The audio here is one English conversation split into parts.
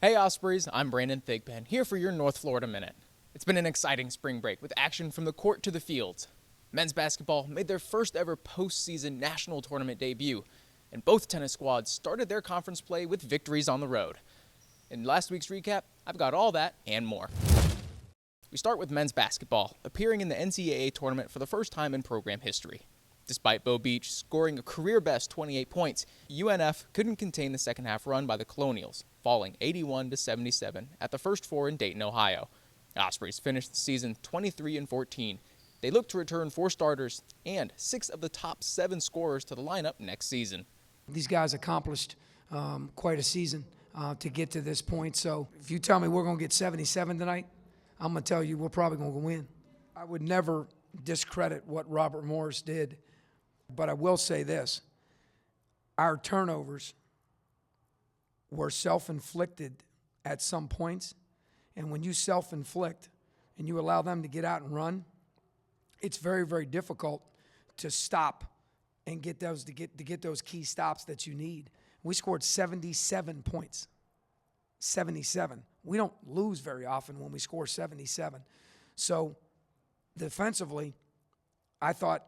Hey Ospreys, I'm Brandon Thigpen, here for your North Florida Minute. It's been an exciting spring break with action from the court to the fields. Men's basketball made their first ever postseason national tournament debut, and both tennis squads started their conference play with victories on the road. In last week's recap, I've got all that and more. We start with men's basketball, appearing in the NCAA tournament for the first time in program history. Despite Bow Beach scoring a career-best 28 points, UNF couldn't contain the second-half run by the Colonials, falling 81-77 at the first four in Dayton, Ohio. The Ospreys finished the season 23-14. They look to return 4 starters and 6 of the top 7 scorers to the lineup next season. These guys accomplished quite a season to get to this point. So if you tell me we're going to get 77 tonight, I'm going to tell you we're probably going to win. I would never discredit what Robert Morris did, but I will say this. Our turnovers were self-inflicted at some points, and when you self-inflict and you allow them to get out and run, it's very, very difficult to stop and get those key stops that you need. We scored 77 points. 77. We don't lose very often when we score 77. So defensively, I thought,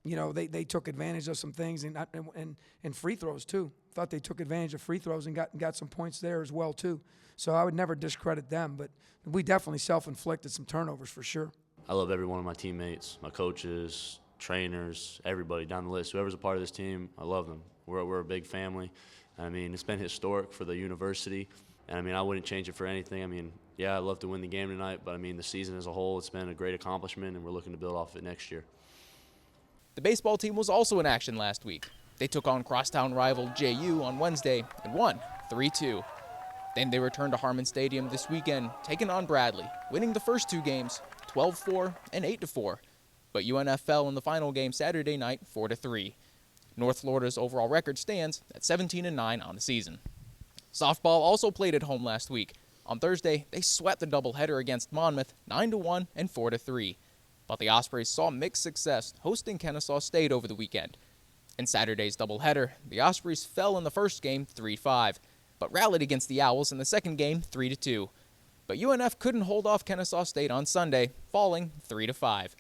they took advantage of some things and free throws too. Thought they took advantage of free throws and got some points there as well too. So I would never discredit them, but we definitely self-inflicted some turnovers for sure. I love every one of my teammates, my coaches, trainers, everybody down the list. Whoever's a part of this team, I love them. We're a big family. I mean, it's been historic for the university, and I wouldn't change it for anything. Yeah, I'd love to win the game tonight, but the season as a whole, it's been a great accomplishment, and we're looking to build off it next year. The baseball team was also in action last week. They took on crosstown rival JU on Wednesday and won 3-2. Then they returned to Harmon Stadium this weekend, taking on Bradley, winning the first 2 games 12-4 and 8-4. But UNF fell in the final game Saturday night 4-3. North Florida's overall record stands at 17-9 on the season. Softball also played at home last week. On Thursday, they swept the doubleheader against Monmouth 9-1 and 4-3. But the Ospreys saw mixed success hosting Kennesaw State over the weekend. In Saturday's doubleheader, the Ospreys fell in the first game 3-5, but rallied against the Owls in the second game 3-2. But UNF couldn't hold off Kennesaw State on Sunday, falling 3-5.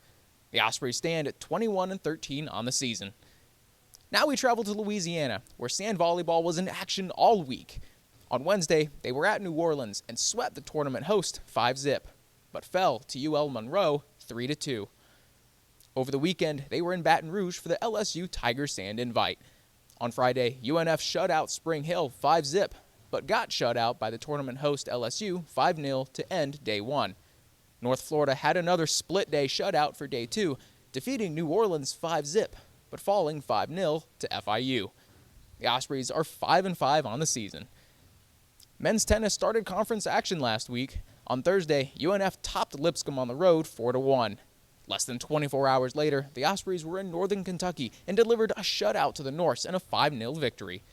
The Ospreys stand at 21-13 on the season. Now we travel to Louisiana, where sand volleyball was in action all week. On Wednesday, they were at New Orleans and swept the tournament host 5-0, but fell to UL Monroe 3-2. Over the weekend, they were in Baton Rouge for the LSU Tiger Sand Invite. On Friday, UNF shut out Spring Hill 5-0, but got shut out by the tournament host LSU 5-0 to end day 1. North Florida had another split-day shutout for day 2, defeating New Orleans 5-0, but falling 5-0 to FIU. The Ospreys are 5-5 on the season. Men's tennis started conference action last week. On Thursday, UNF topped Lipscomb on the road 4-1. Less than 24 hours later, the Ospreys were in Northern Kentucky and delivered a shutout to the Norse in a 5-0 victory.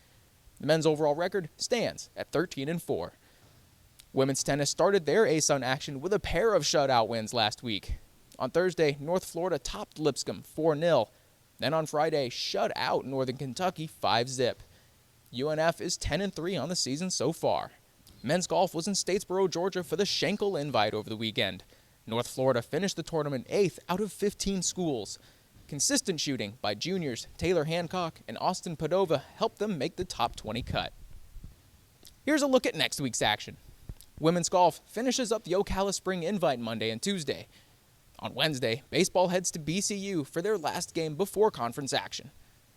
The men's overall record stands at 13-4. Women's tennis started their ASUN action with a pair of shutout wins last week. On Thursday, North Florida topped Lipscomb 4-0. Then on Friday, shut out Northern Kentucky 5-0. UNF is 10-3 on the season so far. Men's golf was in Statesboro, Georgia for the Schenkel Invite over the weekend. North Florida finished the tournament 8th out of 15 schools. Consistent shooting by juniors Taylor Hancock and Austin Padova helped them make the top 20 cut. Here's a look at next week's action. Women's golf finishes up the Ocala Spring Invite Monday and Tuesday. On Wednesday, baseball heads to BCU for their last game before conference action.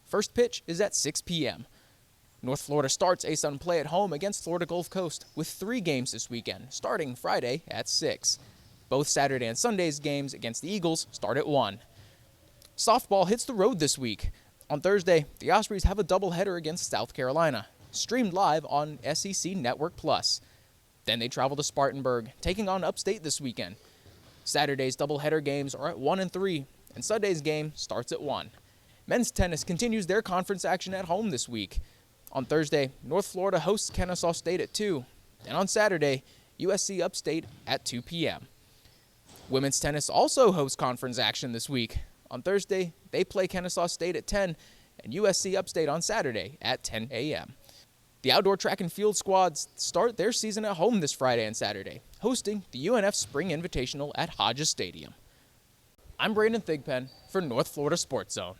First pitch is at 6 p.m. North Florida starts ASUN play at home against Florida Gulf Coast with 3 games this weekend, starting Friday at 6. Both Saturday and Sunday's games against the Eagles start at 1. Softball hits the road this week. On Thursday, the Ospreys have a doubleheader against South Carolina, streamed live on SEC Network Plus. Then they travel to Spartanburg, taking on Upstate this weekend. Saturday's doubleheader games are at 1 and 3, and Sunday's game starts at 1. Men's tennis continues their conference action at home this week. On Thursday, North Florida hosts Kennesaw State at 2. And on Saturday, USC Upstate at 2 p.m. Women's tennis also hosts conference action this week. On Thursday, they play Kennesaw State at 10 and USC Upstate on Saturday at 10 a.m. The outdoor track and field squads start their season at home this Friday and Saturday, hosting the UNF Spring Invitational at Hodges Stadium. I'm Brandon Thigpen for North Florida Sports Zone.